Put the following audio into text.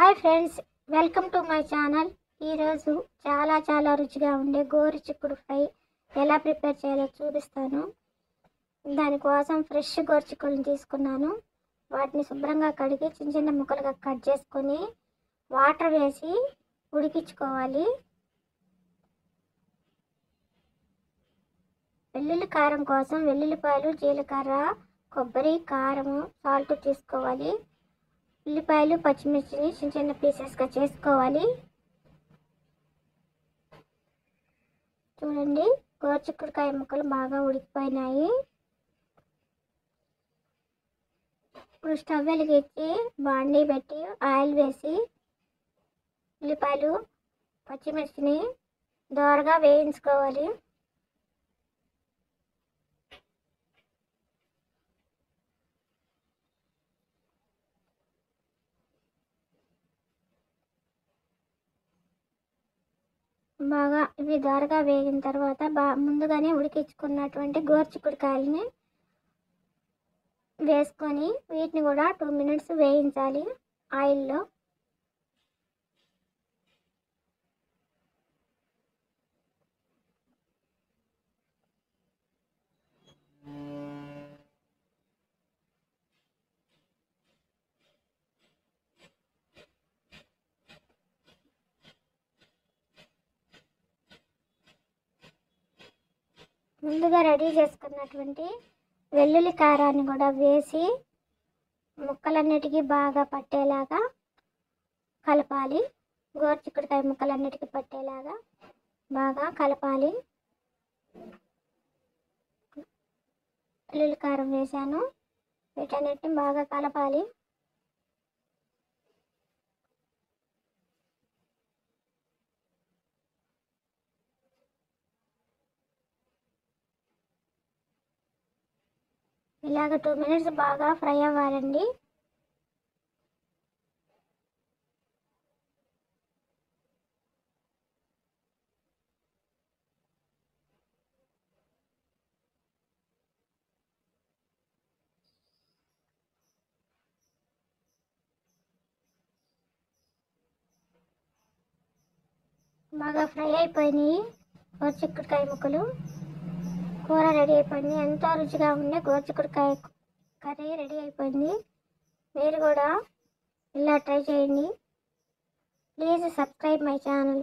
Hi friends, welcome to my channel. ఈరోజు చాలా రుచిగా ఉండే గోరుచిక్కుడు ఫ్రై ఎలా ప్రిపేర్ చేయాలో చూపిస్తాను. దానికోసం ఫ్రెష్ గోరుచిక్కుడుని తీసుకున్నాను. వాటిని శుభ్రంగా కడిగి చిన్న చిన్న ముక్కలుగా కట్ చేసుకొని వాటర్ వేసి ఉడికించుకోవాలి. వెల్లుల్లి కారం కోసం వెల్లుల్లిపాయలు, జీలకర్ర, కొబ్బరి, కారము, సాల్ట్ తీసుకోవాలి. ఉల్లిపాయలు, పచ్చిమిర్చిని చిన్న చిన్న పీసెస్గా చేసుకోవాలి. చూడండి, గోరుచిక్కుడుకాయ ముక్కలు బాగా ఉడికిపోయినాయి. ఇప్పుడు స్టవ్ వెలిగించి బాండీ పెట్టి ఆయిల్ వేసి ఉల్లిపాయలు, పచ్చిమిర్చిని దోరగా వేయించుకోవాలి. బాగా ఇవి దోరగా వేగిన తర్వాత ముందుగానే ఉడికించుకున్నటువంటి గోరుచిక్కుడుకాయలని వేసుకొని వీటిని కూడా 2 minutes వేయించాలి ఆయిల్లో. ముందుగా రెడీ చేసుకున్నటువంటి వెల్లుల్లి కారాన్ని కూడా వేసి ముక్కలన్నిటికీ బాగా పట్టేలాగా కలపాలి. గోరుచిక్కుడుకాయ ముక్కలన్నిటికీ పట్టేలాగా బాగా కలపాలి. వెల్లుల్లి కారం వేసాను, వీటన్నిటిని బాగా కలపాలి. ఇలాగ 2 minutes బాగా ఫ్రై అవ్వాలండి. బాగా ఫ్రై అయిపోయినాయి గోరుచిక్కుడుకాయ ముక్కలు. కూర రెడీ అయిపోయింది. ఎంతో రుచిగా ఉండే గోరుచిక్కుడుకాయ కర్రీ రెడీ అయిపోయింది. మీరు కూడా ఇలా ట్రై చేయండి. Please subscribe my channel.